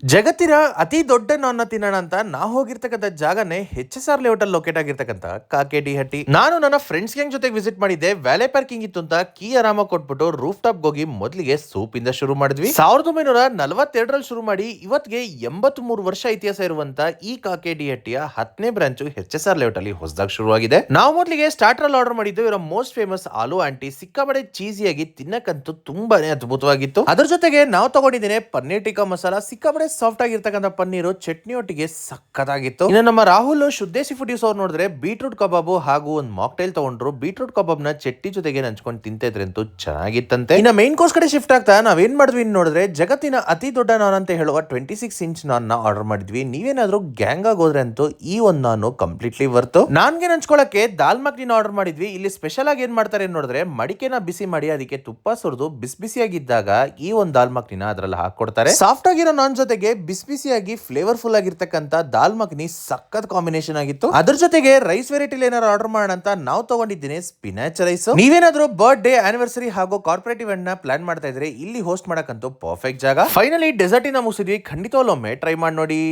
ಜಗತ್ತಿನ ಅತಿ ದೊಡ್ಡ ನಾನ್ನ ತಿನ್ನೋಣ ಅಂತ ನಾವು ಹೋಗಿರ್ತಕ್ಕಂಥ ಜಾಗನೇ HSR ಲೇಔಟ್ ಅಲ್ಲಿ ಲೊಕೇಟ್ ಆಗಿರ್ತಕ್ಕಂಥ ಕಾಕೇಟಿ ಹಟ್ಟಿ. ನಾನು ನನ್ನ ಫ್ರೆಂಡ್ಸ್ ಗ್ಯಾಂಗ್ ಜೊತೆ ವಿಸಿಟ್ ಮಾಡಿದ್ದೆ. ವ್ಯಾಲೆ ಪಾರ್ಕಿಂಗ್ ಇತ್ತು ಅಂತ ಕೀ ಆರಾಮ ಕೊಟ್ಬಿಟ್ಟು ರೂಫ್ ಟಾಪ್ ಹೋಗಿ ಮೊದಲಿಗೆ ಸೂಪ್ ಇಂದ ಶುರು ಮಾಡಿದ್ವಿ. 1942ರಲ್ಲಿ ಶುರು ಮಾಡಿ ಇವತ್ತಿಗೆ 83 ವರ್ಷ ಇತಿಹಾಸ ಇರುವಂತ ಈ ಕಾಕೇಟಿ ಹಟ್ಟಿಯ 10ನೇ ಬ್ರಾಂಚ್ HSR ಲೇಔಟ್ ಅಲ್ಲಿ ಹೊಸದಾಗಿ ಶುರುವಾಗಿದೆ. ನಾವು ಮೊದಲಿಗೆ ಸ್ಟಾರ್ಟರ್ ಅಲ್ಲಿ ಆರ್ಡರ್ ಮಾಡಿದ್ದು ಇವರ ಮೋಸ್ಟ್ ಫೇಮಸ್ ಆಲೂ ಆಂಟಿ. ಸಿಕ್ಕಾಪಟ್ಟೆ ಚೀಸಿಯಾಗಿ ತಿನ್ನಕ್ಕಂತೂ ತುಂಬಾನೇ ಅದ್ಭುತವಾಗಿತ್ತು. ಅದ್ರ ಜೊತೆಗೆ ನಾವು ತಗೊಂಡಿದ್ದೇನೆ ಪನ್ನೀರ್ ಟಿಕ್ಕಾ ಮಸಾಲಾ. ಸಿಕ್ಕಾಪಟ್ಟೆ ಸಾಫ್ಟ್ ಆಗಿರ್ತಕ್ಕಂಥ ಪನ್ನೀರು ಚಟ್ನಿ ಒಟ್ಟಿಗೆ ಸಕ್ಕತ್ತಾಗಿತ್ತು. ಇನ್ನು ನಮ್ಮ ರಾಹುಲ್ ಶುದ್ಧೇಸಿ ಫುಡೀಸ್ ಅವ್ರು ನೋಡಿದ್ರೆ ಬೀಟ್ರೂಟ್ ಕಬಾಬು ಹಾಗೂ ಒಂದು ಮಾಕ್ಟೈಲ್ ತಗೊಂಡ್ರು. ಬೀಟ್ರೂಟ್ ಕಬಾಬ್ ನ ಚಟ್ನಿ ಜೊತೆಗೆ ನಂಚ್ಕೊಂಡು ತಿಂತಿದ್ರೆ ಅಂತೂ ಚೆನ್ನಾಗಿತ್ತಂತೆ. ಇನ್ನು ಮೇನ್ ಕೋರ್ಸ್ ಕಡೆ ಶಿಫ್ಟ್ ಆಗ್ತಾ ನಾವೇನ್ ಮಾಡಿದ್ವಿ ನೋಡಿದ್ರೆ ಜಗತ್ತಿನ ಅತಿ ದೊಡ್ಡ ನಾನ್ ಅಂತ ಹೇಳುವ 26 ಇಂಚ್ ನಾನ್ ನ ಆರ್ಡರ್ ಮಾಡಿದ್ವಿ. ನೀವೇನಾದ್ರೂ ಗ್ಯಾಂಗ್ ಆಗೋದ್ರೆ ಅಂತೂ ಈ ಒಂದು ನಾನು ಕಂಪ್ಲೀಟ್ಲಿ ವರ್ತು. ನಾನ್ಗೆ ನಂಚ್ಕೊಳಕ್ಕೆ ದಾಲ್ ಮಖನಿನ ಆರ್ಡರ್ ಮಾಡಿದ್ವಿ. ಇಲ್ಲಿ ಸ್ಪೆಷಲ್ ಆಗಿ ಏನ್ ಮಾಡ್ತಾರೆ ನೋಡಿದ್ರೆ ಮಡಿಕೆನ ಬಿಸಿ ಮಾಡಿ ಅದಕ್ಕೆ ತುಪ್ಪ ಸುರಿದು ಬಿಸಿ ಬಿಸಿಯಾಗಿದ್ದಾಗ ಈ ಒಂದು ದಾಲ್ ಮಖನಿನ ಅದ್ರಲ್ಲಿ ಹಾಕೊಡ್ತಾರೆ. ಸಾಫ್ಟ್ ಆಗಿರೋ ನಾನ್ ಜೊತೆಗೆ ಬಿಸಿ ಬಿಸಿಯಾಗಿ ಫ್ಲೇವರ್ಫುಲ್ ಆಗಿರ್ತಕ್ಕಂಥ ದಾಲ್ ಮಖನಿ ಸಖತ್ ಕಾಂಬಿನೇಷನ್ ಆಗಿತ್ತು. ಅದ್ರ ಜೊತೆಗೆ ರೈಸ್ ವೆರೈಟಿ ಏನಾದ್ರು ಆರ್ಡರ್ ಮಾಡೋಣ ಅಂತ ನಾವು ತಗೊಂಡಿದ್ದೀನಿ ಸ್ಪಿನಾಚ್ ರೈಸ್. ನೀವೇನಾದ್ರೂ ಬರ್ತ್ಡೇ ಆನಿವರ್ಸರಿ ಹಾಗೂ ಕಾರ್ಪೊರೇಟ್ ಇವೆಂಟ್ ನ ಪ್ಲಾನ್ ಮಾಡ್ತಾ ಇದ್ರೆ ಇಲ್ಲಿ ಹೋಸ್ಟ್ ಮಾಡಕ್ಕಂತೂ ಪರ್ಫೆಕ್ಟ್ ಜಾಗ. ಫೈನಲಿ ಡೆಸರ್ಟ್ ಇಂದ ಮುಗಿಸಿದ್ವಿ. ಖಂಡಿತವಲ್ಲೊಮ್ಮೆ ಟ್ರೈ ಮಾಡಿ ನೋಡಿ.